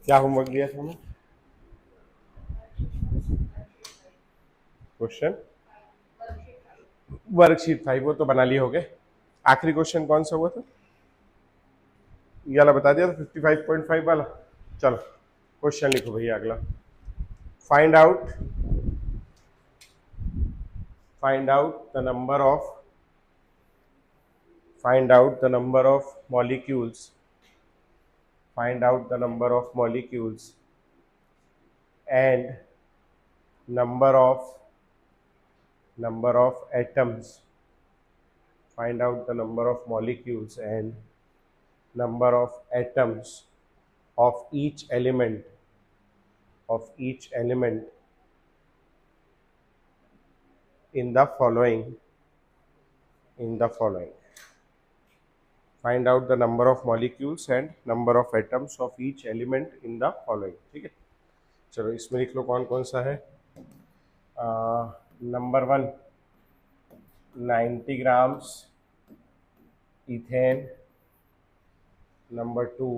क्या होमवर्क दिया था हमें? क्वेश्चन वर्कशीट 5 वो तो बना लिए होगे। आखिरी क्वेश्चन कौन सा हुआ था? ये वाला बता दिया था 55.5 वाला। चलो क्वेश्चन लिखो भैया अगला। Find out find out the number of find out the number of molecules find out the number of molecules and number of atoms. Find out the number of molecules and number of atoms of each element in the following. Find out the number of molecules and number of atoms of each element in the following. ठीक है, चलो इसमें लिख लो कौन कौन सा है। Number 1 90 grams ethane, number 2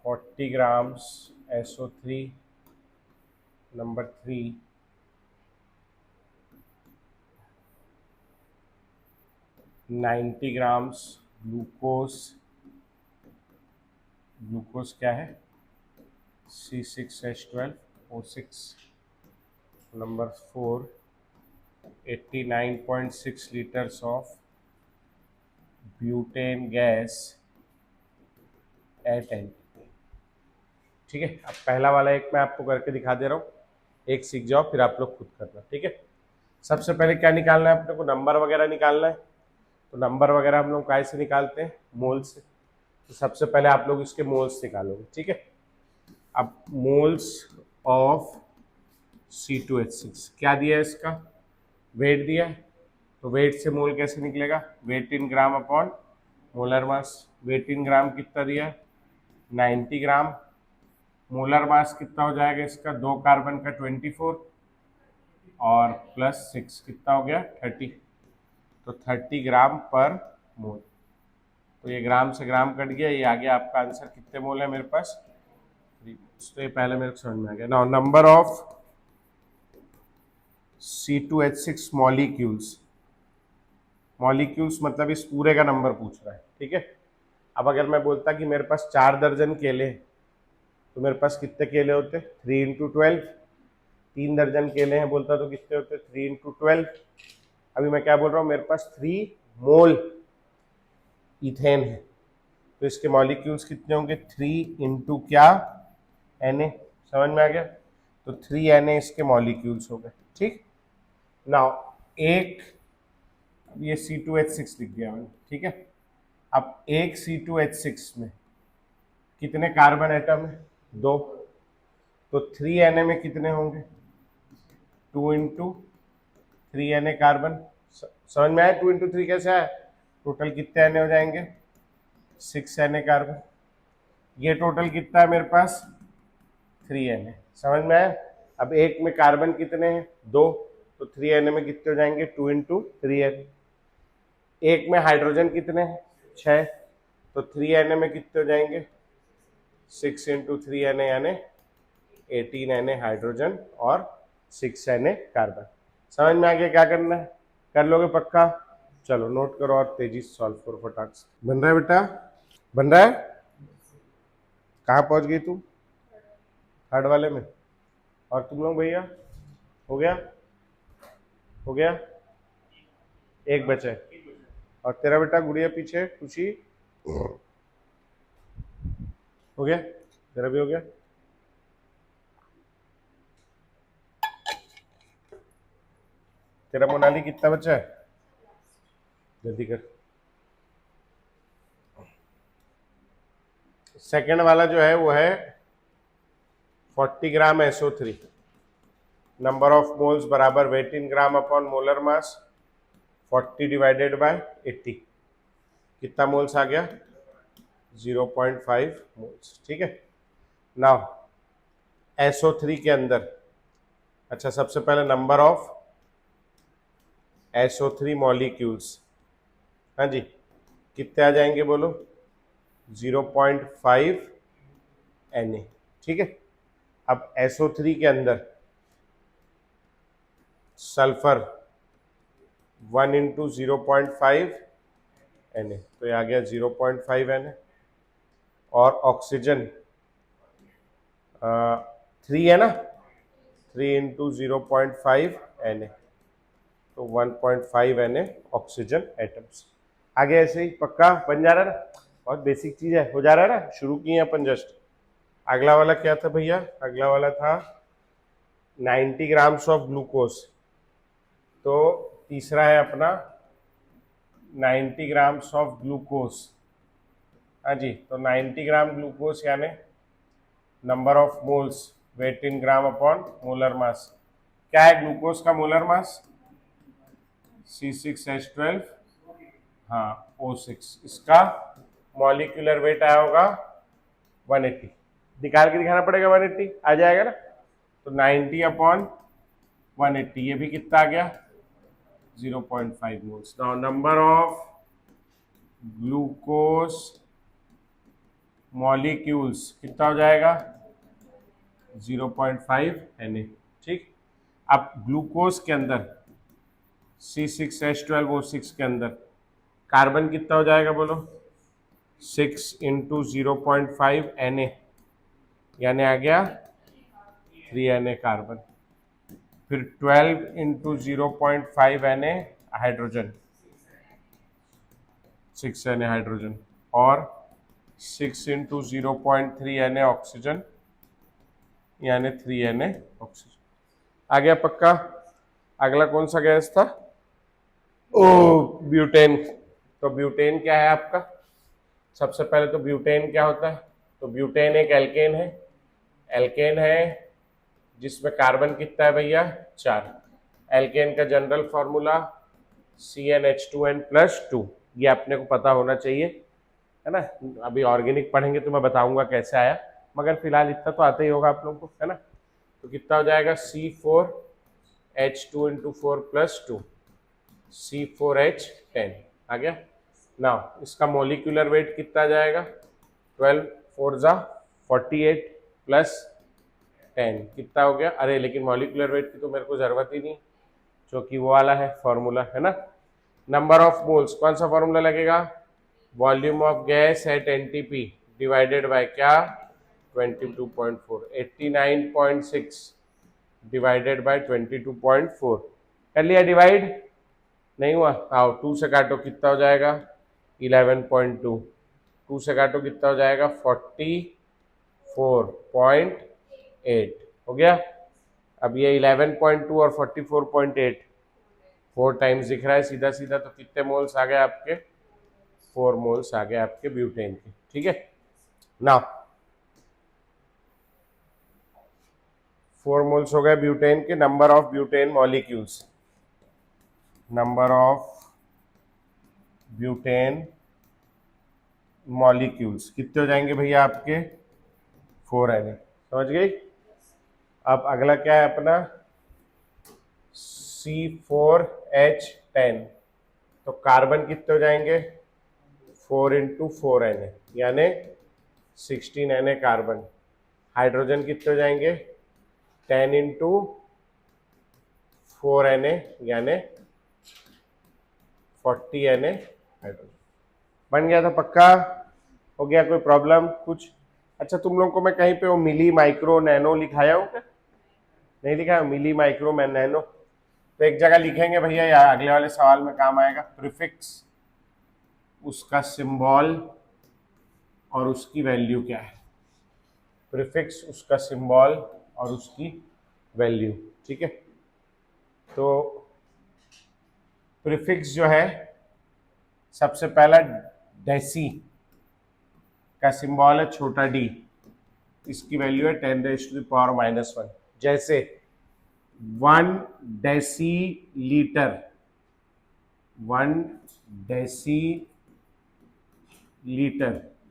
40 grams SO3, number 3 90 grams glucose क्या है C6H12O6, number 4 89.6 litres of butane gas at NTP. ठीक है, अब पहला वाला एक मैं आपको करके दिखा दे रहा हूँ, एक सीख जाओ फिर आप लोग खुद करना। ठीक है, सबसे पहले क्या निकालना है अपने को? नंबर वगैरह निकालना है। तो नंबर वगैरह हम लोग काय से निकालते हैं? मोल से। तो सबसे पहले आप लोग इसके मोल्स निकालोगे। ठीक है, अब मोल्स ऑफ C2H6 क्या दिया है? इसका वेट दिया है। तो वेट से मोल कैसे निकलेगा? Weight in gram upon molar mass. Weight in gram कितना दिया है? 90 ग्राम। मोलर मास कितना हो जाएगा इसका? 2 कार्बन का 24 और प्लस 6 कितना हो गया? 30। तो 30 ग्राम पर मोल। तो ये ग्राम से ग्राम कट गया, ये आ गया आपका आंसर। कितने मोल है मेरे पास? 3 मोल्स। तो ये पहले मेरे को समझ में आ गया। Now number of C2H6 molecules मतलब इस पूरे का नंबर पूछ रहा है। ठीक है, अब अगर मैं बोलता कि मेरे पास 4 दर्जन केले, तो मेरे पास कितने केले होते? 3 इंटू 12। 3 दर्जन केले हैं बोलता तो कितने होते? 3 इंटू 12। अभी मैं क्या बोल रहा हूँ? मेरे पास 3 मोल इथेन है, तो इसके मॉलिक्यूल्स कितने होंगे? 3 इंटू क्या? Na। समझ में आ गया? तो 3 Na इसके मॉलिक्यूल्स हो गए। ठीक, नाउ एक ये C2H6 लिख दिया मैंने। ठीक है, अब एक C2H6 में कितने कार्बन एटम है? 2। तो 3Na में कितने होंगे? 2 इंटू 3Na कार्बन। समझ में आया 2 इंटू 3 कैसे आया? टोटल कितने Na हो जाएंगे? 6Na carbon. ये टोटल कितना है मेरे पास? 3Na। समझ में आया? अब एक में कार्बन कितने हैं? 2। तो 3Na में कितने हो जाएंगे? 2 इंटू 3Na। एक में हाइड्रोजन कितने हैं? 6। तो 3Na में कितने हो जाएंगे? 6 इंटू 3Na यानी 18Na हाइड्रोजन और 6Na कार्बन। समझ में आ गया क्या करना है? कर लोगे पक्का? चलो नोट करो और तेजी से सॉल्व करो फटाक से। बन रहा है बेटा? बन रहा है? कहाँ पहुंच गई तू? थर्ड वाले में। और तुम लोग भैया? हो गया? हो गया? एक बचे। और तेरा बेटा गुड़िया पीछे खुशी? हो गया? तेरा भी हो गया? तेरा मोनाली कितना बचा है? जल्दी कर। सेकंड वाला जो है वो है 40 gram SO3। Number of moles बराबर weight in gram upon molar mass 40 divided by 80। कितना मोल्स आ गया? 0.5 मोल्स। ठीक है, नाउ SO3 के अंदर, अच्छा सबसे पहले नंबर ऑफ SO3 मॉलिक्यूल्स, हाँ जी, कितने आ जाएंगे बोलो? 0.5 Na, ठीक है। अब SO3 के अंदर सल्फर 1 इंटू 0.5 Na, तो ये आ गया 0.5 Na। और ऑक्सीजन 3 है ना, 3 इंटू 0.5 Na, तो 1.5 Na ऑक्सीजन एटम्स। आगे ऐसे ही पक्का बन जा रहा है ना, बहुत बेसिक चीज है, हो जा रहा है ना, शुरू किए अपन जस्ट। अगला वाला क्या था भैया, अगला वाला था 90 ग्राम्स ऑफ ग्लूकोज, तो तीसरा है अपना 90 ग्राम्स ऑफ ग्लूकोज। हाँ जी, तो 90 ग्राम ग्लूकोज यानी number of moles weight in gram upon molar मास। क्या है ग्लूकोज का मोलर मास? C6H12, हाँ O6। इसका मॉलिक्यूलर वेट आया होगा 180, निकाल के दिखाना पड़ेगा, 180 आ जाएगा ना, तो 90 अपॉन 180, ये भी कितना आ गया 0.5 moles. Now number of glucose molecules कितना हो जाएगा 0.5 Na, ठीक। अब ग्लूकोज के अंदर C6H12O6 के अंदर कार्बन कितना हो जाएगा बोलो, 6 इंटू 0.5 Na, यानी आ गया 3 Na कार्बन। फिर 12 into 0.5 Na hydrogen, 6 Na hydrogen, और 6 इंटू 0.3 Na ऑक्सीजन, यानी 3 Na ऑक्सीजन। आ गया पक्का। अगला कौन सा गैस था? ओ ब्यूटेन। तो ब्यूटेन क्या है आपका? सबसे पहले तो ब्यूटेन क्या होता है? तो ब्यूटेन एक एल्केन है, एल्केन है जिसमें कार्बन कितना है भैया 4। एल्केन का जनरल फॉर्मूला CnH2n+2, ये अपने को पता होना चाहिए, है ना। अभी ऑर्गेनिक पढ़ेंगे तो मैं बताऊंगा कैसे आया, मगर फिलहाल इतना तो आता ही होगा आप लोगों को, है ना। तो कितना हो जाएगा C4H2 इंटू 4+2, C4H10 आ गया। नाउ इसका मोलिकुलर वेट कितना आ जाएगा, 12 4 जा 48 प्लस 10 कितना हो गया। अरे लेकिन मॉलिक्यूलर वेट की तो मेरे को जरूरत ही नहीं, जो कि वो वाला है फॉर्मूला, है ना। नंबर ऑफ मोल्स, कौन सा फॉर्मूला लगेगा? Volume of gas at NTP divided by क्या 22.4, 89.6 डिवाइडेड बाय 22.4। कर लिया डिवाइड? नहीं हुआ, आओ 2 से काटो, कितना हो जाएगा 11.2, 2 से काटो कितना हो जाएगा 44.8 हो गया। अब ये 11.2 और 44.8 4 टाइम्स दिख रहा है सीधा सीधा, तो कितने मोल्स आ गए आपके 4 मोल्स आ गए आपके ब्यूटेन के, ठीक है ना। 4 मोल्स हो गए ब्यूटेन के। Number of butane molecules, number of butane molecules कितने हो जाएंगे भैया आपके 4 Na, समझ गई। अब अगला क्या है अपना C4H10, तो कार्बन कितने हो जाएंगे 4 इंटू 4 Na, यानी 16 Na कार्बन। हाइड्रोजन कितने हो जाएंगे 10 इंटू 4 Na, यानी 40 Na हाइड्रोजन। बन गया था पक्का, हो गया कोई प्रॉब्लम कुछ? अच्छा तुम लोग को मैं कहीं पे वो मिली माइक्रो नैनो लिखाया हूँ क्या? नहीं लिखा, मिली माइक्रो नैनो, तो एक जगह लिखेंगे भैया, या अगले वाले सवाल में काम आएगा। प्रीफिक्स, उसका सिंबल और उसकी वैल्यू क्या है। प्रीफिक्स, उसका सिंबल और उसकी वैल्यू, ठीक है। तो प्रीफिक्स जो है, सबसे पहला डेसी का सिंबल है छोटा d, इसकी वैल्यू है 10⁻⁻⁻1। जैसे 1 decilitre, 1 decilitre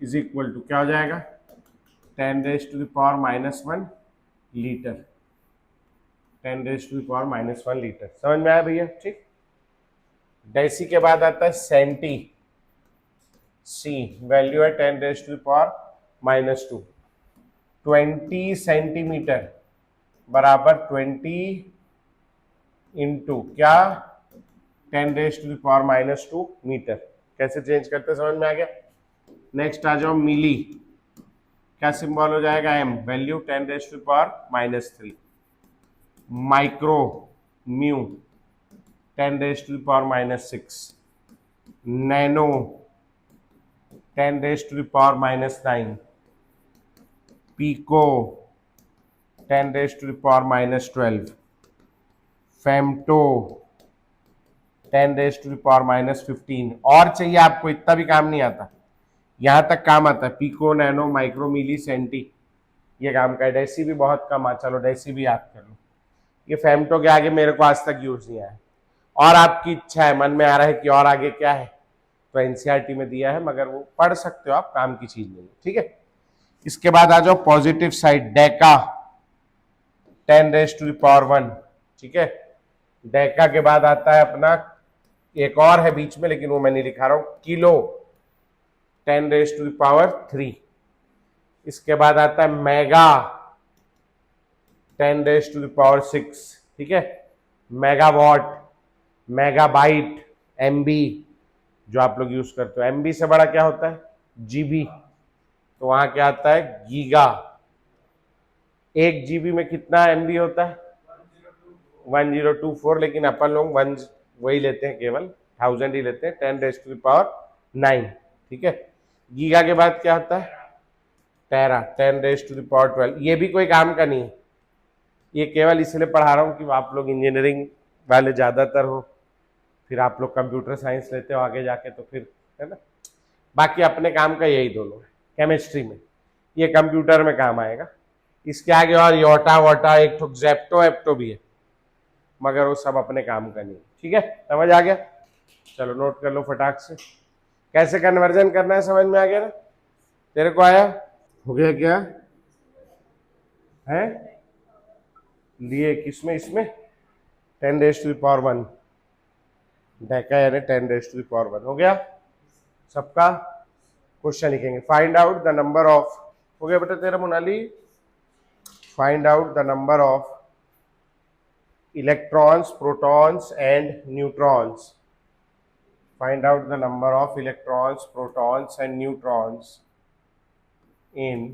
is equal to क्या हो जाएगा 10⁻⁻1 लीटर, 10⁻⁻1 लीटर। समझ में आया भैया, ठीक। डेसी के बाद आता है सेंटी, सी वैल्यू है 10⁻⁻²। 20 सेंटीमीटर बराबर 20 इंटू क्या 10⁻⁻² मीटर। कैसे चेंज करते समझ में आ गया। नेक्स्ट आ जाओ मिली, क्या सिंबल हो जाएगा M, value 10⁻³ micro mu 10⁻⁻⁶, nano 10⁻⁻⁹, pico 10⁻⁻12, femto 10⁻⁻15। और चाहिए आपको, इतना भी काम नहीं आता, यहां तक काम आता है पिको नैनो माइक्रो मिली सेंटी, ये काम का है। डेसी भी बहुत कम आ, चलो डेसी भी याद कर लो। ये फेम्टो के आगे मेरे को आज तक यूज नहीं आया, और आपकी इच्छा है, मन में आ रहा है कि और आगे क्या है, तो एनसीईआरटी में दिया है, मगर वो पढ़ सकते हो आप, काम की चीज नहीं है, ठीक है। इसके बाद आ जाओ पॉजिटिव साइड, डेका 10⁻⁻1, ठीक है। डेका के बाद आता है अपना, एक और है बीच में लेकिन वो मैं नहीं लिखा रहा हूं, किलो 10⁻3। इसके बाद आता है मेगा 10⁻6, ठीक है। मेगावाट, मेगाबाइट, एमबी जो आप लोग यूज करते हो, एमबी से बड़ा क्या होता है जीबी, तो वहां क्या आता है गीगा। 1 GB में कितना एमबी होता है 1024, लेकिन अपन लोग वन वही लेते हैं, केवल 1000 ही लेते हैं, 10⁻9, ठीक है। गीगा के बाद क्या होता है टेरा 10⁻12। ये भी कोई काम का नहीं है, ये केवल इसलिए पढ़ा रहा हूं कि आप लोग इंजीनियरिंग वाले ज्यादातर हो, फिर आप लोग कंप्यूटर साइंस लेते हो आगे जाके, तो फिर है ना। बाकी अपने काम का यही दोनों है, केमिस्ट्री में ये कंप्यूटर में काम आएगा। इसके आगे और योटा वोटा एक ठो जेप्टो एप्टो भी है, मगर वो सब अपने काम का नहीं, ठीक है। समझ आ गया, चलो नोट कर लो फटाक से। कैसे कन्वर्जन करना है समझ में आ गया ना, तेरे को आया, हो गया क्या है, लिए किसमें, इसमें 10⁻1 डेका यानी 10⁻1 हो गया सबका। क्वेश्चन लिखेंगे, find out the number of, हो गया बेटा तेरा Monali, find out the number of electrons, protons and neutrons. Find out the number of electrons, protons and neutrons in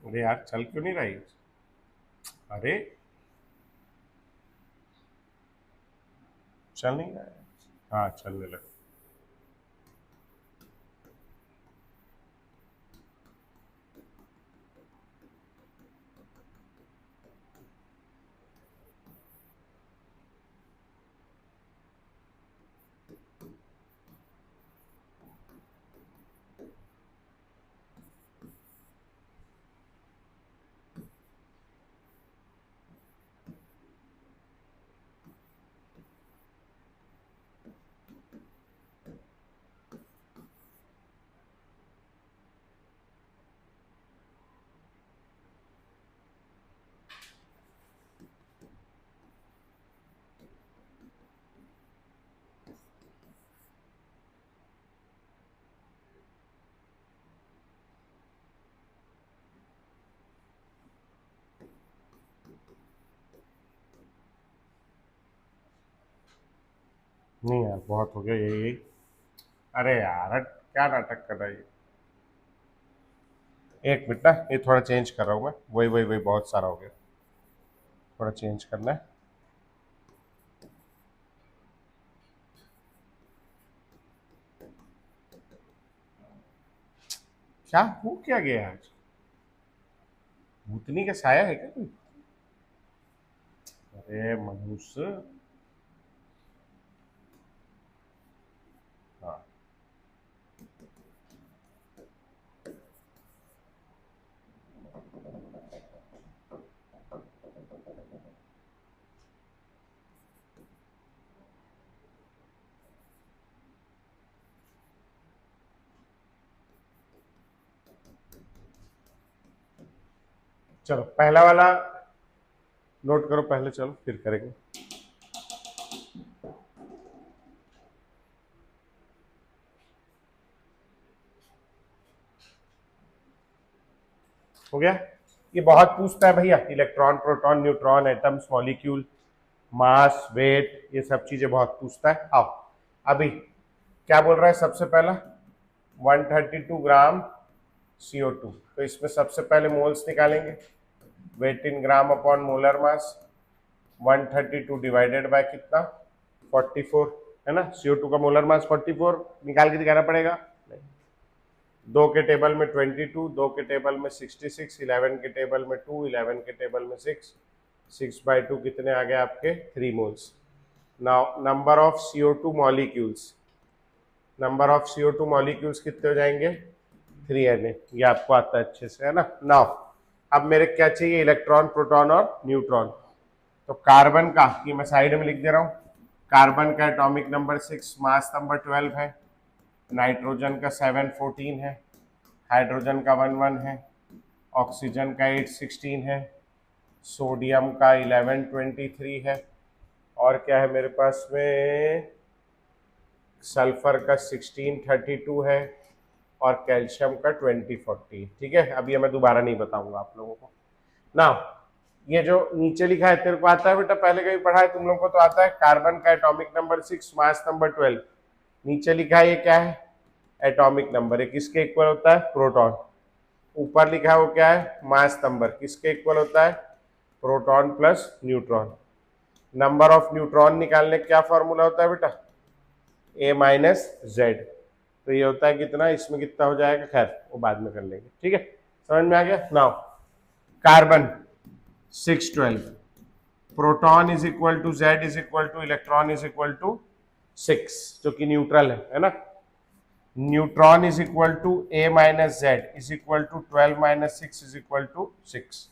अरे यार चल क्यों नहीं रही, अरे चल नहीं रहा है, हाँ चलने लगा। नहीं यार बहुत हो गया यही, अरे यार हट, क्या नाटक कर रहा है ये, एक मिनट ना, ये थोड़ा चेंज कर रहा हूँ मैं, वही वही वही बहुत सारा हो गया, थोड़ा चेंज करना है। क्या हो क्या गया आज, भूतनी का साया है क्या कोई, अरे मनुष्य, हाँ चलो पहला वाला नोट करो पहले, चलो फिर करेंगे। हो गया? ये बहुत पूछता है भैया, electron, proton, neutron, atoms, molecule, mass, weight, ये सब चीजें बहुत पूछता है। आओ अभी क्या बोल रहा है सबसे पहला, 132 ग्राम CO2। तो इसमें सबसे पहले मोल्स निकालेंगे, weight in gram upon molar mass, 132 divided by कितना, 44, है ना। CO2 का मोलर मास 44 निकाल के दिखाना पड़ेगा। दो के टेबल में 22, दो के टेबल में 66, 11 के टेबल में 2, 11 के टेबल में 6, 6/2 कितने आ गए आपके, 3 moles. Now number of CO2 molecules, number of CO2 molecules कितने हो जाएंगे, 3Na। ये आपको आता है अच्छे से, है ना। नाउ अब मेरे क्या चाहिए, इलेक्ट्रॉन, प्रोटॉन और न्यूट्रॉन। तो कार्बन का, ये मैं साइड में लिख दे रहा हूँ, कार्बन का एटॉमिक नंबर 6, मास नंबर 12 है, नाइट्रोजन का 7, 14 है, हाइड्रोजन का 1, 1 है, ऑक्सीजन का 8, 16 है, सोडियम का 11, 23 है, और क्या है मेरे पास में, सल्फर का 16, 32 है, और कैल्शियम का 20, 40। ठीक है, अब ये मैं दोबारा नहीं बताऊंगा आप लोगों को ना। ये जो नीचे लिखा है तेरे को आता है बेटा, पहले कभी पढ़ा है तुम लोगों को तो आता है, कार्बन का एटॉमिक नंबर 6, मास नंबर 12, नीचे लिखा है ये क्या है, एटॉमिक नंबर, ये किसके इक्वल होता है, प्रोटॉन। ऊपर लिखा है वो क्या है, मास नंबर, किसके इक्वल होता है, proton plus neutron. Number of neutron निकालने क्या फॉर्मूला होता है बेटा, A-Z। तो ये होता है कितना, इसमें कितना हो जाएगा, खैर वो बाद में कर लेंगे। ठीक है, समझ में आ गया। Now carbon 612, proton is equal to Z is equal to electron is equal to 6, जो कि न्यूट्रल है ना। Neutron is equal to A-Z is equal to 12 - 6 is equal to 6।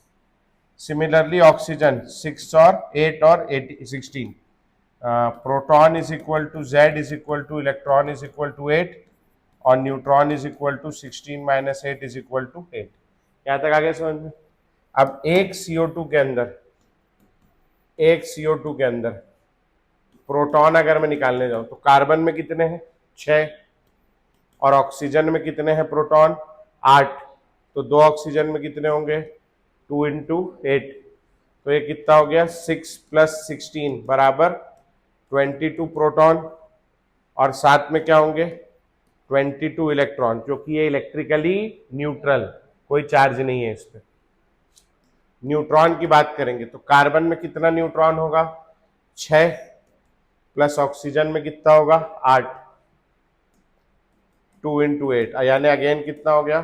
Similarly oxygen 6 और 8 और 16, proton is equal to Z is equal to electron is equal to 8, और neutron is equal to 16 - 8 is equal to 8। यहाँ तक आ गया समझ में। अब एक CO2 के अंदर, एक CO2 के अंदर प्रोटॉन अगर मैं निकालने जाऊं तो कार्बन में कितने हैं, 6, और ऑक्सीजन में कितने हैं प्रोटॉन, 8। तो 2 ऑक्सीजन में कितने होंगे, 2 × 8, तो ये कितना हो गया, 6 + 16 बराबर 22 प्रोटॉन, और साथ में क्या होंगे, 22 इलेक्ट्रॉन, क्योंकि ये इलेक्ट्रिकली न्यूट्रल, कोई चार्ज नहीं है इस पे। न्यूट्रॉन की बात करेंगे तो कार्बन में कितना न्यूट्रॉन होगा, 6, प्लस ऑक्सीजन में कितना होगा, 8, 2 × 8, यानी अगेन कितना हो गया,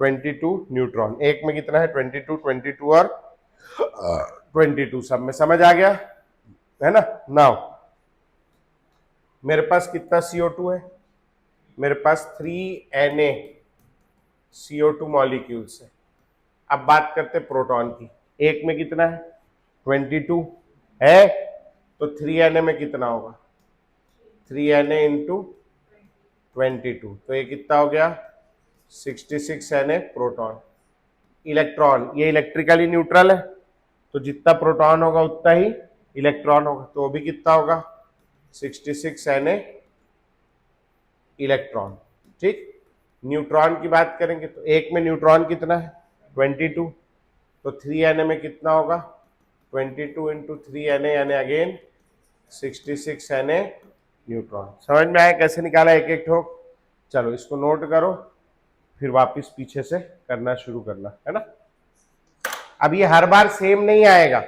22 न्यूट्रॉन। एक में कितना है, 22, 22 और 22, सब में समझ आ गया, है ना। नाउ मेरे पास कितना CO2 है, मेरे पास 3Na CO2 मॉलिक्यूल्स है। अब बात करते प्रोटॉन की, एक में कितना है, 22 है, तो 3Na में कितना होगा, 3Na × 22, तो ये कितना हो गया, 66Na प्रोटॉन। इलेक्ट्रॉन, ये इलेक्ट्रिकली न्यूट्रल है, तो जितना प्रोटॉन होगा उतना ही इलेक्ट्रॉन होगा, तो वो भी कितना होगा, 66Na इलेक्ट्रॉन। ठीक, न्यूट्रॉन की बात करेंगे तो एक में न्यूट्रॉन कितना है, 22, तो 3Na में कितना होगा, 22 × 3Na, यानी अगेन 66Na न्यूट्रॉन। समझ में आया कैसे निकाला एक एक ठोक। चलो इसको नोट करो, फिर वापस पीछे से करना शुरू करना, है ना। अब ये हर बार सेम नहीं आएगा,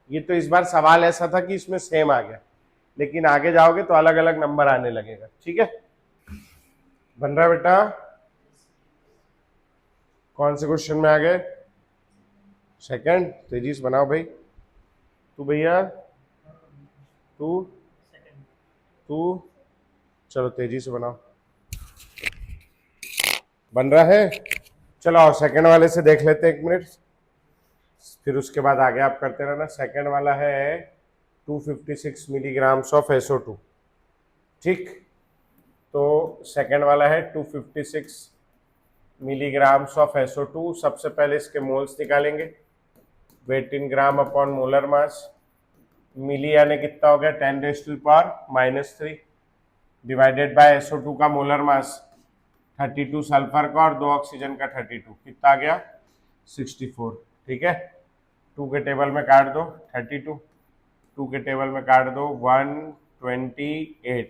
ये तो इस बार सवाल ऐसा था कि इसमें सेम आ गया, लेकिन आगे जाओगे तो अलग अलग नंबर आने लगेगा। ठीक है, बन रहा है बेटा। कौन से क्वेश्चन में आ गए, सेकंड, तेजी से बनाओ भाई। तू भैया, तू तू चलो तेजी से बनाओ, बन रहा है। चलो आओ सेकंड वाले से देख लेते हैं 1 मिनट, फिर उसके बाद आगे आप करते रहना। सेकंड वाला है 256 मिलीग्राम्स ऑफ SO2। ठीक, तो सेकंड वाला है 256 मिलीग्राम्स ऑफ SO2, सबसे पहले इसके मोल्स निकालेंगे, weight in gram upon molar मास। मिली यानी कितना हो गया 10⁻³ डिवाइडेड बाय SO2 का मोलर मास 32 सल्फर का और 2 ऑक्सीजन का 32, कितना आ गया 64। ठीक है, 2 के टेबल में काट दो 32, 2 के टेबल में काट दो 128,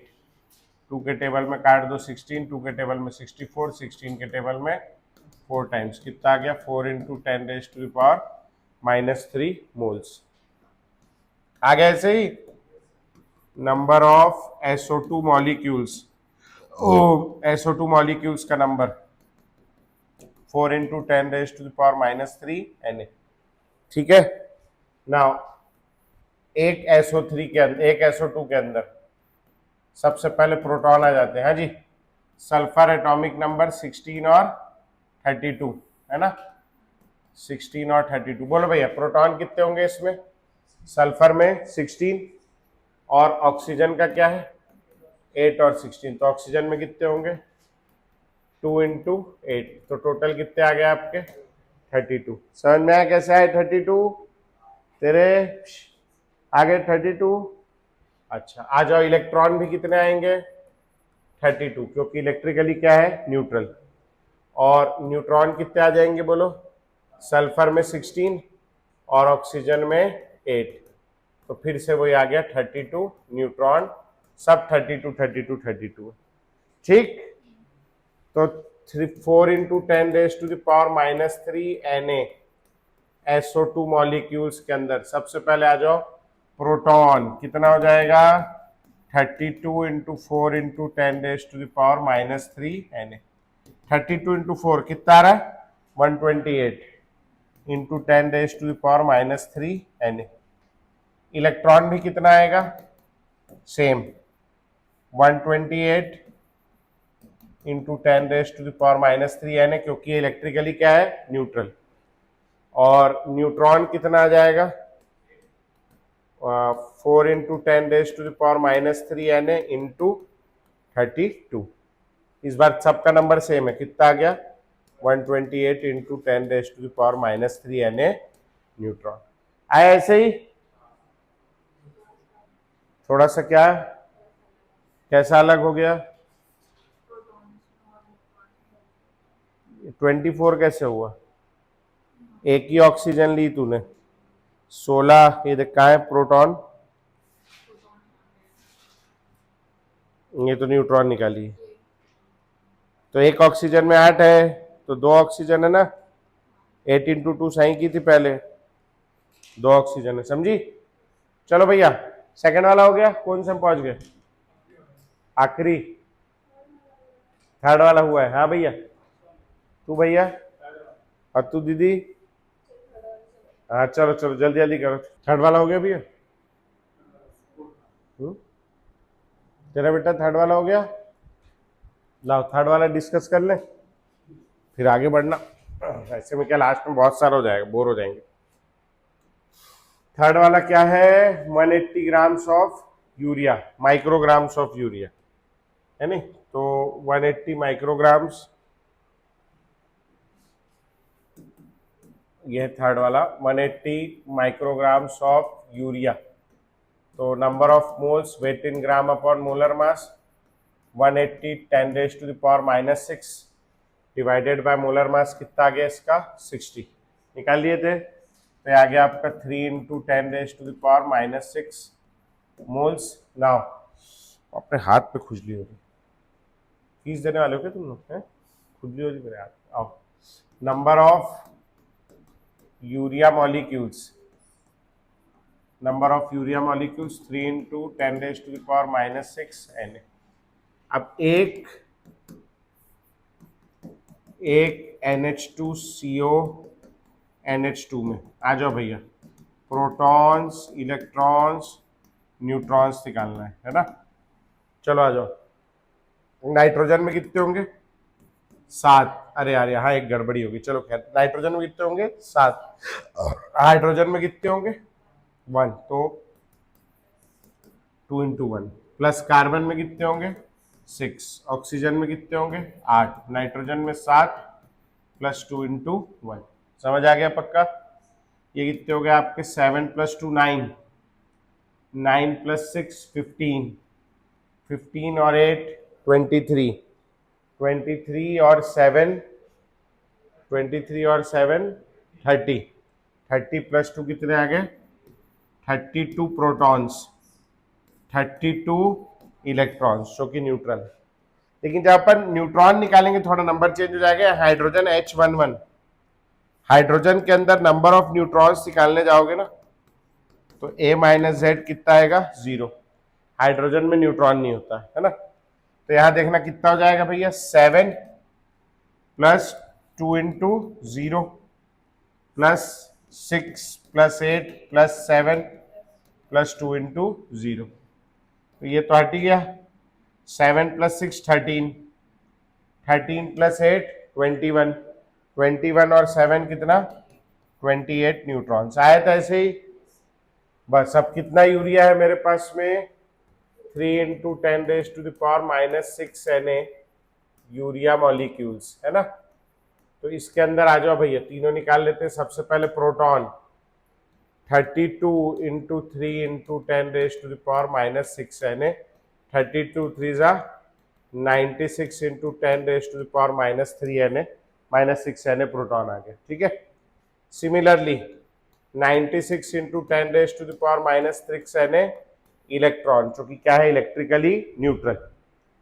2 के टेबल में काट दो 16, 2 के टेबल में 64, 16 के टेबल में 4 टाइम्स, कितना आ गया 4 × 10⁻³ मोल्स। आ गया ऐसे ही number of SO2 molecules, SO2 molecules का नंबर 4 × 10⁻³ Na। ठीक है, नाउ एक SO3 के अंदर, एक SO2 के अंदर सबसे पहले प्रोटॉन आ जाते हैं। हाँ जी, सल्फर एटॉमिक नंबर 16 और 32 है ना, 16 और 32। बोलो भैया प्रोटॉन कितने होंगे इसमें, सल्फर में 16 और ऑक्सीजन का क्या है 8 और 16, तो ऑक्सीजन में कितने होंगे 2 × 8, तो टोटल कितने आ गए आपके 32। समझ में आया कैसे आए 32 तेरे, आगे 32। अच्छा आ जाओ, इलेक्ट्रॉन भी कितने आएंगे 32, क्योंकि इलेक्ट्रिकली क्या है न्यूट्रल। और न्यूट्रॉन कितने आ जाएंगे बोलो, सल्फर में 16 और ऑक्सीजन में 8, तो फिर से वही आ गया 32 न्यूट्रॉन, सब 32 32 32। ठीक, तो 4 × 10⁻³ Na SO2 मॉलिक्यूल्स के अंदर सबसे पहले आ जाओ प्रोटॉन, कितना हो जाएगा 32 × 4 × 10⁻³ Na। 32 × 4 कितना आ रहा है 128 × 10⁻³ Na। इलेक्ट्रॉन भी कितना आएगा सेम 128 × 10⁻³ Na, क्योंकि इलेक्ट्रिकली क्या है न्यूट्रल। और न्यूट्रॉन कितना आ जाएगा 4 × 10⁻³ Na × 32। इस बार सबका नंबर सेम है, कितना आ गया 128 × 10⁻³ Na न्यूट्रॉन आया। ऐसे ही थोड़ा सा क्या कैसा अलग हो गया 24 कैसे हुआ, एक ही ऑक्सीजन ली तूने, 16 ये देख कहाँ है प्रोटॉन, ये तो न्यूट्रॉन निकाली, तो एक ऑक्सीजन में 8 है, तो 2 ऑक्सीजन है ना, 8 × 2 सही की थी पहले, 2 ऑक्सीजन है, समझी। चलो भैया सेकंड वाला हो गया, कौन से हम पहुंच गए आखिरी, थर्ड वाला हुआ है। हाँ भैया, तू भैया और तू दीदी, हाँ चलो चलो जल्दी जल्दी करो, थर्ड वाला हो गया भैया, तेरा बेटा थर्ड वाला हो गया, लाओ थर्ड वाला डिस्कस कर ले फिर आगे बढ़ना, ऐसे में क्या लास्ट में बहुत सारा हो जाएगा, बोर हो जाएंगे। थर्ड वाला क्या है 180 grams of urea, micrograms of urea है नहीं, तो 180 माइक्रोग्राम्स, ये थर्ड वाला 180 माइक्रोग्राम्स ऑफ यूरिया, तो number of moles weight in gram upon molar mass 180 10⁻⁻6 divided by molar mass कितना आ गया इसका 60, निकाल लिए थे, तो आ गया आपका 3 × 10⁻6 मोल्स। नाउ अपने हाथ पे खुजली हो रही, फीस देने वाले हो क्या तुम लोग, खुजली हो रही मेरे हाथ। आओ, number of urea molecules, number of urea molecules 3 × 10⁻6 Na। अब एक NH2CO NH2 में आ जाओ भैया, प्रोटॉन्स इलेक्ट्रॉन्स न्यूट्रॉन्स निकालना है ना, चलो आ जाओ। नाइट्रोजन में कितने होंगे 7, अरे यार यहाँ एक गड़बड़ी होगी, चलो खैर, नाइट्रोजन में कितने होंगे 7, हाइड्रोजन में कितने होंगे 1, तो 2 × 1, प्लस कार्बन में कितने होंगे 6, ऑक्सीजन में कितने होंगे 8, नाइट्रोजन में 7, प्लस 2 इंटू 1। समझ आ गया पक्का? ये कितने हो गए आपके? 7 प्लस 2 9, 9 प्लस 6 15, 15 और 8 23, 23 और 7, 23 और 7 30, 30 प्लस 2 कितने आ गए? 32 प्रोटॉन्स, 32 इलेक्ट्रॉन्स जो कि न्यूट्रल है। लेकिन जब अपन न्यूट्रॉन निकालेंगे थोड़ा नंबर चेंज हो जाएगा। हाइड्रोजन H11, हाइड्रोजन के अंदर नंबर ऑफ न्यूट्रॉन्स निकालने जाओगे ना तो A माइनस जेड कितना आएगा? 0। हाइड्रोजन में न्यूट्रॉन नहीं होता है ना। तो यहां देखना कितना हो जाएगा भैया? 7 plus 2 into 0 plus 6 plus 8 plus 7 plus 2 into 0। तो ये तो हट ही गया। 7 प्लस 6 13, 13 प्लस 8 21, 21 और 7 कितना? 28 न्यूट्रॉन्स आया था ऐसे ही। बस अब कितना यूरिया है मेरे पास में? 3 into 10 raise to the power minus 6 Na urea molecules है ना। तो इसके अंदर आ जाओ भैया, तीनों निकाल लेते हैं। सबसे पहले proton 32 into 3 into 10 raise to the power minus 6 Na, 32 3 जा 96 into 10 raise to the power minus 3 Na, minus 6 Na proton आ गया। ठीक है। Similarly 96 into 10 raise to the power minus 6 Na electron, जो कि क्या है? इलेक्ट्रिकली न्यूट्रल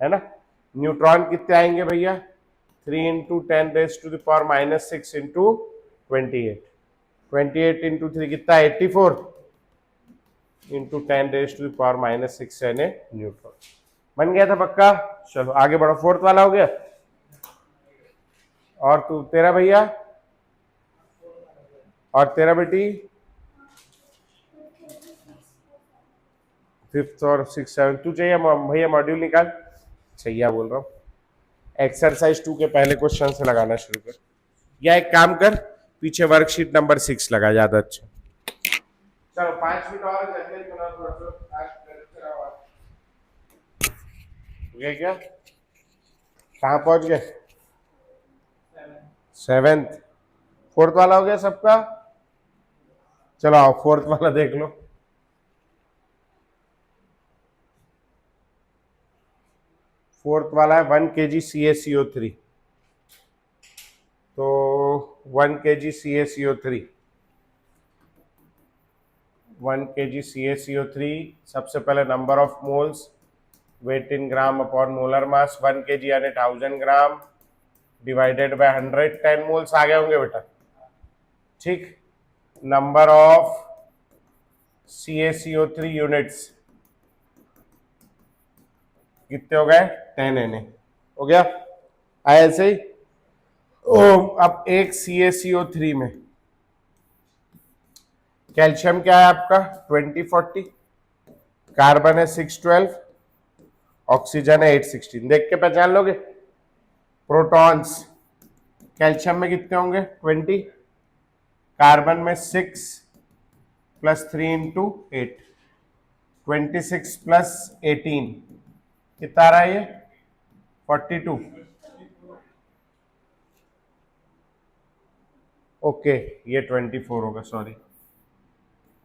है ना। न्यूट्रॉन कितने आएंगे भैया? 3 into 10 raise to the power minus 6 into 28, 28 into 3 कितना? 84 into 10 raise to the power minus 6 Na neutron. बन गया था पक्का? चलो आगे बढ़ो। फोर्थ वाला हो गया। और तू, तेरा भैया और तेरा बेटी? फिफ्थ और सिक्स सेवन। तू चाहिए भैया मॉड्यूल निकाल। चाहिए बोल रहा हूँ। एक्सरसाइज 2 के पहले क्वेश्चन से लगाना शुरू कर, या एक काम कर पीछे वर्कशीट नंबर 6 लगा, ज्यादा अच्छा। चलो 5 मिनट और जल्दी बना थोड़ा सा। क्या कहाँ पहुंच गए? 7th। फोर्थ वाला हो गया सबका? चलो आओ फोर्थ वाला देख लो। फोर्थ वाला है 1 kg CaCO3। तो 1 kg CaCO3, 1 kg CaCO3 सबसे पहले number of moles, weight in gram upon molar mass. 1 kg यानी 1000 ग्राम डिवाइडेड बाय 100, 10 मोल्स आ गए होंगे बेटा। ठीक। नंबर ऑफ CaCO3 यूनिट्स कितने हो गए? 10 Na हो गया। आया ऐसे ही। अब एक CaCO3 में कैल्शियम क्या है आपका? 2040, कार्बन है 612, ऑक्सीजन है 816। देख के पहचान लोगे। प्रोटॉन्स कैल्शियम में कितने होंगे? 20, कार्बन में 6 प्लस 3 इंटू 8, 26 प्लस 18 कितना आ रहा है? ये 42। ओके ये 24 होगा, सॉरी।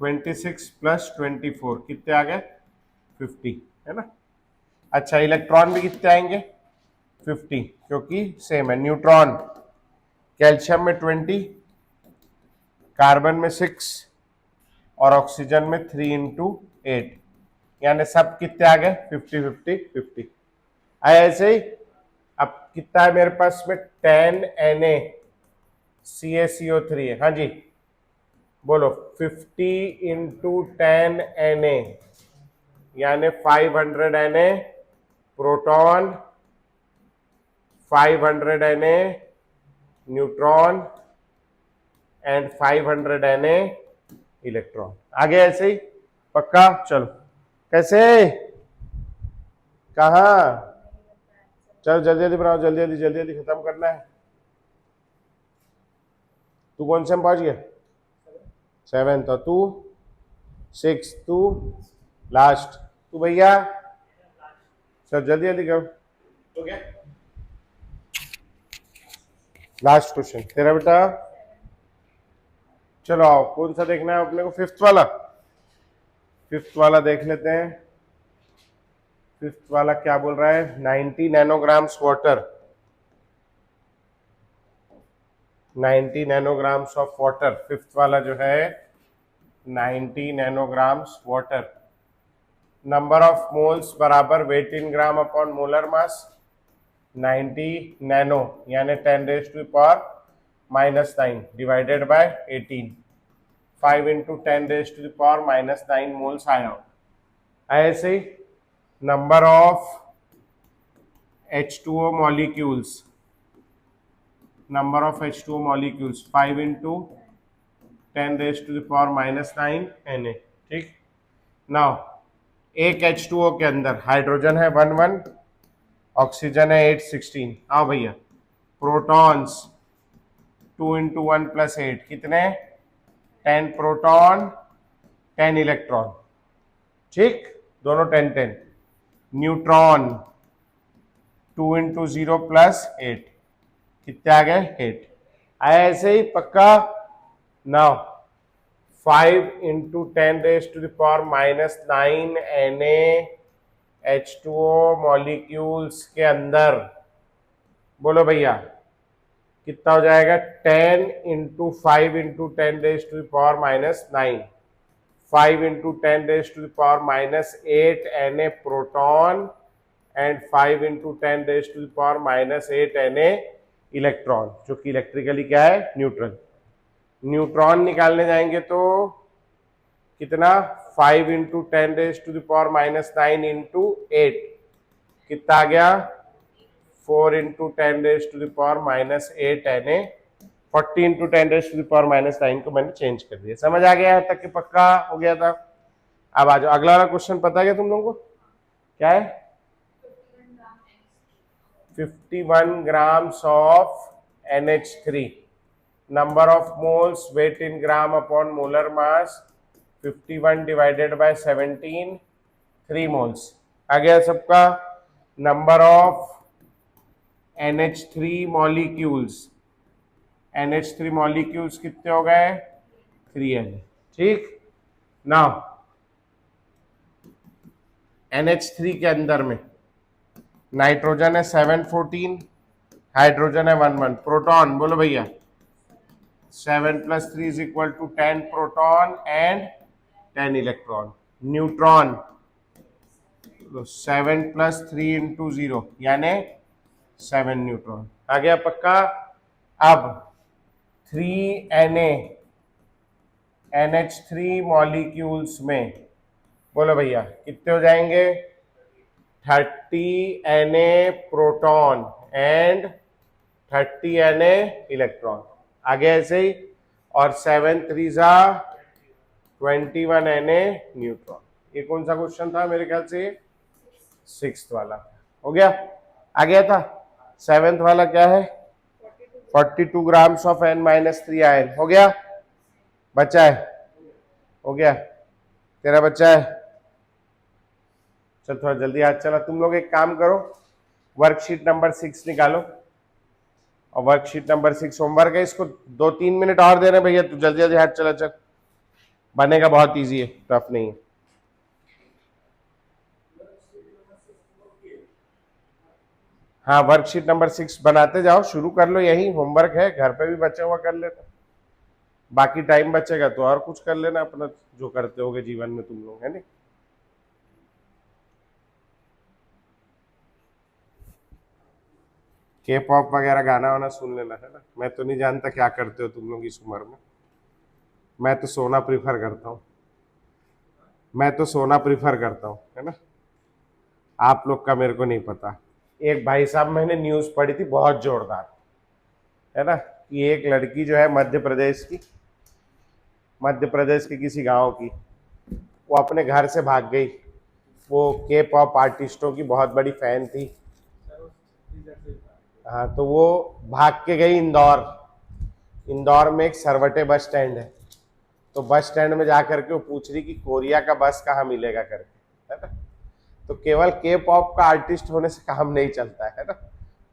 26 प्लस 24 कितने आ गए? 50 है ना। अच्छा इलेक्ट्रॉन भी कितने आएंगे? 50, क्योंकि सेम है। न्यूट्रॉन कैल्शियम में 20, कार्बन में 6 और ऑक्सीजन में 3 इंटू 8, यानी सब कितने आ गए? 50 50 50। आया ऐसे ही। अब कितना है मेरे पास में? 10 Na CaCO3 है। हाँ जी बोलो। 50 इंटू 10 Na यानी 500 Na proton, 500 Na neutron and 500 Na electron. आगे ऐसे ही पक्का? चलो कैसे? कहा? चलो जल्दी जल्दी बनाओ, जल्दी जल्दी जल्दी जल्दी खत्म करना है। तू कौन से में पहुंच गया? 7th। और तू 6th। तू लास्ट। तू भैया चल जल्दी जल्दी करो। हो गया? लास्ट क्वेश्चन तेरा बेटा। चलो आओ, कौन सा देखना है अपने को? फिफ्थ वाला। फिफ्थ वाला देख लेते हैं। फिफ्थ वाला क्या बोल रहा है? 90 nanograms water, 90 nanograms of water. Fifth वाला जो है 90 nanograms water. Number of moles बराबर weight in gram upon molar mass. 90 nano यानी 10⁻⁻9 डिवाइडेड बाय 18, 5 इंटू 10⁻⁻9 मोल्स आया। ऐसे ही number of H2O molecules, number of H2O molecules 5 into 10⁻⁻9 Na। ठीक। Now एक H2O के अंदर हाइड्रोजन है 11, ऑक्सीजन है 816। आओ भैया, प्रोटॉन्स 2 इंटू 1 प्लस 8 कितने? 10 प्रोटॉन 10 इलेक्ट्रॉन। ठीक, दोनों 10 10। न्यूट्रॉन 2 इंटू 0 प्लस 8 कितने आ गए? 8। ऐसे ही पक्का। नाउ 5 इंटू 10⁻⁻9 NaH2O मॉलिक्यूल्स के अंदर, बोलो भैया कितना हो जाएगा? 10 into 5 into 10⁻⁻9, 5 into 10⁻⁻8 Na proton and 5 into 10⁻⁻8 Na electron, जो कि इलेक्ट्रिकली क्या है? न्यूट्रल। न्यूट्रॉन निकालने जाएंगे तो कितना? 5 इंटू 10⁻⁻9 इंटू 8 कितना आ गया? 4 इंटू 10⁻⁻8 Na। 40 इंटू 10⁻⁻9 को मैंने चेंज कर दिया। समझ आ गया तक कि पक्का हो गया था? अब आ जाओ, अगला वाला क्वेश्चन पता है क्या तुम लोगों को? क्या है? 51 grams of NH3। Number of moles weight in gram upon molar mass 51 divided by 17, 3 moles आ गया सबका। Number of NH3 molecules, NH3 molecules कितने हो गए? 3 Na। ठीक। नाउ NH3 के अंदर में नाइट्रोजन है 714, हाइड्रोजन है 11, प्रोटॉन बोलो भैया 7 + 3 = 10 proton and 10 electron. Neutron 7 + 3 into 0 यानी 7 न्यूट्रॉन आ गया पक्का। अब 3 Na NH3 मॉलिक्यूल्स में बोलो भैया कितने हो जाएंगे? 30 Na proton and 30 Na electron. आगे ऐसे ही, और 7 3 21 Na न्यूट्रॉन। ये कौन सा क्वेश्चन था? मेरे ख्याल से 6th वाला हो गया। आ गया था। 7th वाला क्या है? 42 ग्राम्स ऑफ N-3 आयन। हो गया? बचा है? हो गया? तेरा बच्चा है? चल थोड़ा जल्दी हाथ चला। तुम लोग एक काम करो, वर्कशीट नंबर 6 निकालो, और वर्कशीट नंबर 6 होमवर्क है, इसको 2-3 मिनट और दे रहे भैया। तू जल्दी जल्दी हाथ चला चल, बनेगा बहुत इजी है, टफ नहीं है। हाँ, वर्कशीट नंबर 6 बनाते जाओ, शुरू कर लो, यही होमवर्क है, घर पे भी बचा हुआ कर लेना। बाकी टाइम बचेगा तो और कुछ कर लेना अपना, जो करते होगे जीवन में तुम लोग, है नहीं? के पॉप वगैरह गाना वाना सुन लेना, है ना? मैं तो नहीं जानता क्या करते हो तुम लोग इस उम्र में। मैं तो सोना प्रीफर करता हूँ, मैं तो सोना प्रीफर करता हूँ, है ना? आप लोग का मेरे को नहीं पता। एक भाई साहब, मैंने न्यूज़ पढ़ी थी बहुत जोरदार, है ना, कि एक लड़की जो है मध्य प्रदेश के किसी गांव की, वो अपने घर से भाग गई। वो के पॉप आर्टिस्टों की बहुत बड़ी फैन थी। हाँ, तो वो भाग के गई इंदौर में एक सरवटे बस स्टैंड है, तो बस स्टैंड में जाकर के वो पूछ रही कि कोरिया का बस कहाँ मिलेगा करके, है ना? तो केवल के पॉप का आर्टिस्ट होने से काम नहीं चलता है ना,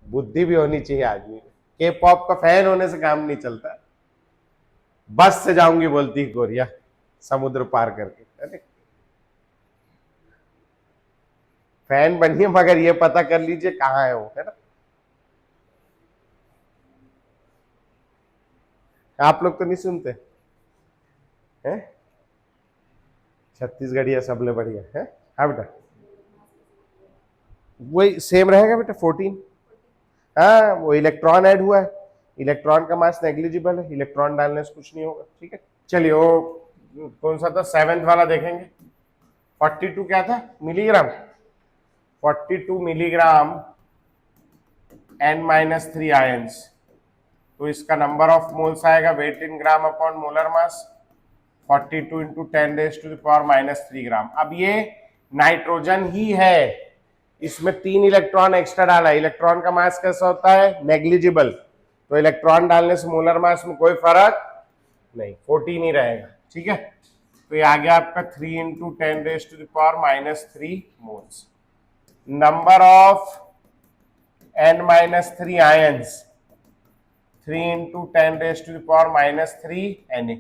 बुद्धि भी होनी चाहिए आदमी में। के पॉप का फैन होने से काम नहीं चलता। बस से जाऊंगी बोलती कोरिया समुद्र पार करके। अरे फैन बनिए मगर ये पता कर लीजिए कहाँ है वो, है ना। आप लोग तो नहीं सुनते हैं, छत्तीसगढ़िया सबले बढ़िया है। हाँ बेटा वही सेम रहेगा बेटा 14। हाँ वो इलेक्ट्रॉन ऐड हुआ है, इलेक्ट्रॉन का मास नेग्लिजिबल है, इलेक्ट्रॉन डालने से कुछ नहीं होगा। ठीक है चलिए वो कौन सा था 7th वाला देखेंगे। 42 क्या था मिलीग्राम, 42 मिलीग्राम N-3 आयंस। तो इसका नंबर ऑफ मोल्स आएगा weight in gram upon molar mass 42 into 10⁻³ gram. अब ये नाइट्रोजन ही है, इसमें 3 इलेक्ट्रॉन एक्स्ट्रा डाला है। इलेक्ट्रॉन का मास कैसा होता है नेग्लिजिबल, तो इलेक्ट्रॉन डालने से मोलर मास में कोई फर्क नहीं, 14 ही रहेगा। ठीक है तो ये आ गया आपका 3 into 10⁻³ moles. Number of N-3 ions 3 into 10⁻³ Na।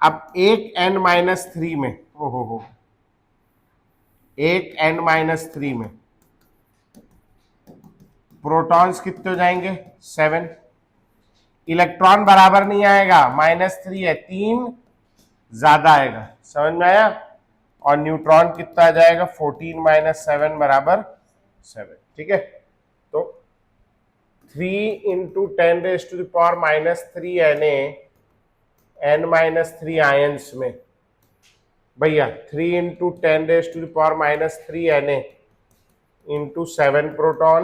अब एक N-3 में हो एक N-3 में प्रोटॉन्स कितने हो जाएंगे 7। इलेक्ट्रॉन बराबर नहीं आएगा -3 है, 3 ज्यादा आएगा, समझ में आया। और न्यूट्रॉन कितना आ जाएगा 14 - 7 बराबर 7। ठीक है तो 3 इंटू 10⁻³ Na N-3 आयंस में भैया 3 into 10⁻³ Na into 7 proton,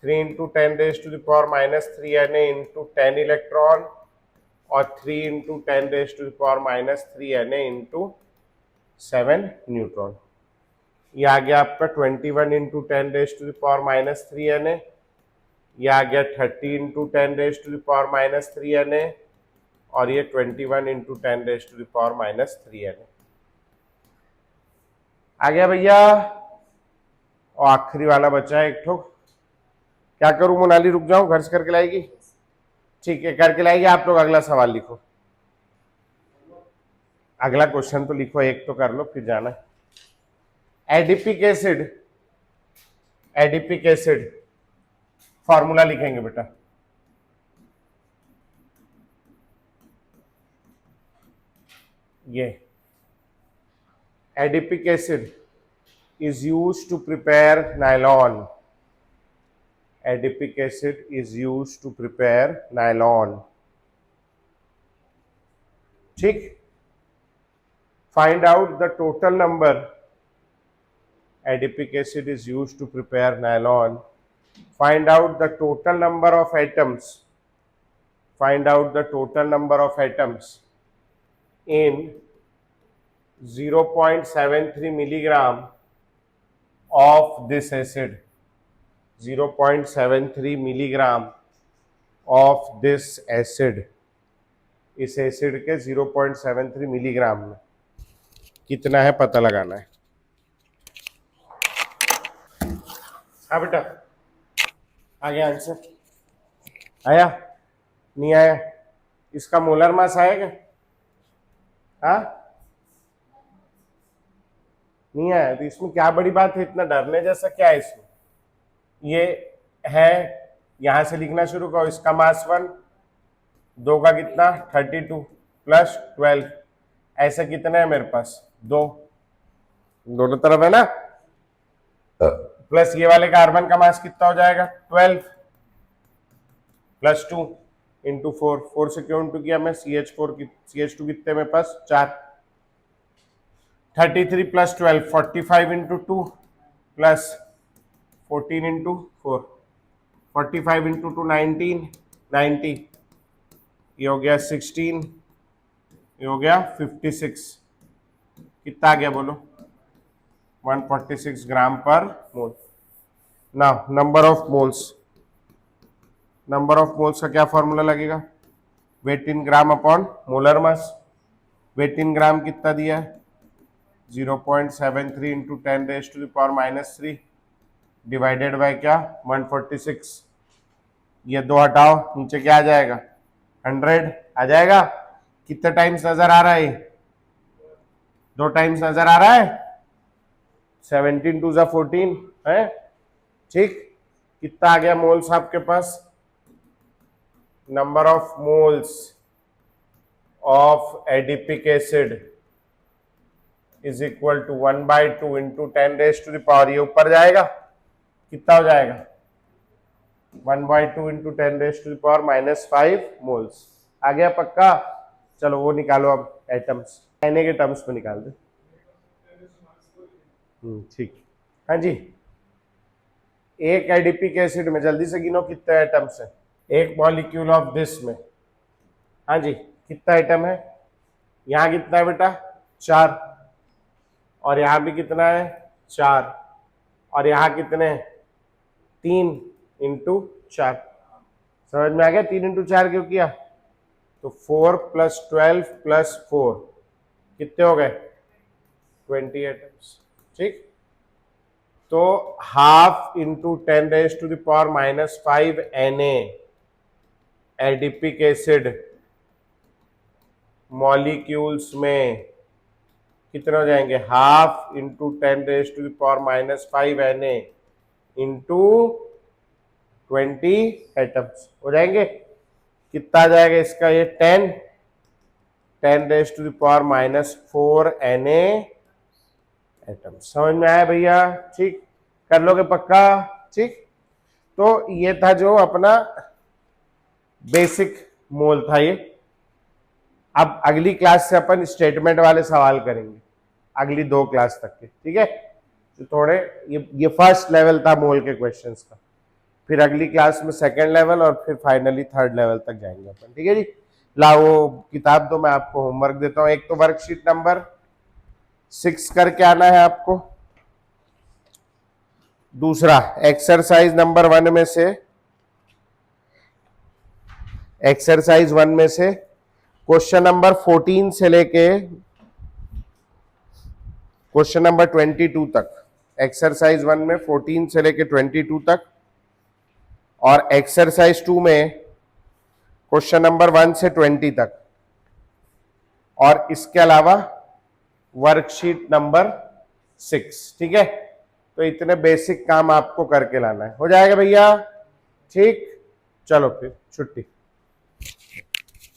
3 into 10⁻³ Na into 10 electron और 3 इंटू 10⁻³ Na इंटू 7 न्यूट्रॉन। ये आ गया आपका 21 इंटू 10⁻³ Na। ये आ गया 30 इंटू 10⁻³ Na और ये 21 इंटू 10⁻³ Na आ गया भैया। और आखिरी वाला बचा है एक ठो, क्या करूं मोनाली, रुक जाऊं घर से करके लाएगी। ठीक है करके लाएगी। आप लोग अगला सवाल लिखो, अगला क्वेश्चन तो लिखो, एक तो कर लो फिर जाना। Adipic acid, adipic acid formula लिखेंगे बेटा। ये adipic acid is used to prepare nylon. Adipic acid is used to prepare nylon. ठीक, find out the total number. Adipic acid is used to prepare nylon. Find out the total number of atoms. Find out the total number of atoms in 0.73 milligram of this acid, 0.73 milligram of this acid. इस acid के 0.73 milligram में कितना है पता लगाना है। हाँ बेटा आ गया आंसर, आया नहीं आया, इसका मोलर मास आएगा, हाँ नहीं आया तो इसमें क्या बड़ी बात है, इतना डरने जैसा क्या है इसमें। ये है, यहां से लिखना शुरू करो, इसका मास 1, 2 का कितना 32 प्लस 12, ऐसे कितने हैं मेरे पास 2, दोनों तरफ है ना। प्लस ये वाले कार्बन का मास कितना हो जाएगा 12 प्लस 2 इंटू 4, 4 से क्यों इंटू किया मैं, CH2 कितने मेरे पास 4, 33 plus 12 45 into 2 plus 14 into 4, 45 into 2 19, 90, ये हो गया 16, ये हो गया 56, कितना आ गया बोलो 146 gram per mole. Now number of moles, number of moles का क्या फॉर्मूला लगेगा, weight in gram upon molar mass. Weight in gram कितना दिया है 0.73 इंटू 10⁻³ - 3 डिवाइडेड बाय क्या 146, ये 2 हटाओ, नीचे क्या आ जाएगा 100 आ जाएगा। कितने टाइम्स नजर आ रहा है? 2 टाइम्स नजर आ रहा है। 17 2 ज़ा 14 है, ठीक। कितना आ गया मोल्स आपके पास? Number of moles of adipic acid is equal to 1/2 into 10⁻⁴। ये ऊपर जाएगा, कितना हो जाएगा 1/2 इंटू 10⁻⁻⁻5 मोल्स। आ गया पक्का? चलो वो निकालो अब एटम्स, Na के टर्म्स में निकाल दो। ठीक, हाँ जी। एक एडिपिक एसिड में जल्दी से गिनो कितने एटम्स है एक मॉलिक्यूल ऑफ दिस में। हाँ जी, कितना आइटम है? यहाँ कितना है बेटा? 4। और यहाँ भी कितना है? 4। और यहाँ कितने हैं? 3 इंटू 4। समझ में आ गया 3 इंटू 4 क्यों किया? तो 4 + 12 + 4 कितने हो गए? 20 एटम्स, ठीक। तो ½ into 10⁻⁻5 Na adipic acid molecules में कितने हो जाएंगे? ½ इंटू 10⁻⁻5 Na इंटू 20 एटम्स हो जाएंगे। कितना आ जाएगा इसका? ये 10⁻⁴ Na एटम्स। समझ में आया भैया? ठीक, कर लोगे पक्का? ठीक। तो ये था जो अपना बेसिक मोल था ये। अब अगली क्लास से अपन स्टेटमेंट वाले सवाल करेंगे, अगली 2 क्लास तक के, ठीक है। तो थोड़े ये फर्स्ट लेवल था मोल के क्वेश्चंस का, फिर अगली क्लास में सेकंड लेवल और फिर फाइनली थर्ड लेवल तक जाएंगे अपन, ठीक है जी। लाओ किताब तो मैं आपको होमवर्क देता हूं। एक तो वर्कशीट नंबर 6 करके आना है आपको। दूसरा एक्सरसाइज नंबर 1 में से, एक्सरसाइज 1 में से क्वेश्चन नंबर 14 से लेके क्वेश्चन नंबर 22 तक। एक्सरसाइज 1 में 14 से लेके 22 तक, और एक्सरसाइज 2 में क्वेश्चन नंबर 1 से 20 तक, और इसके अलावा वर्कशीट नंबर 6, ठीक है। तो इतने बेसिक काम आपको करके लाना है। हो जाएगा भैया? ठीक, चलो फिर छुट्टी।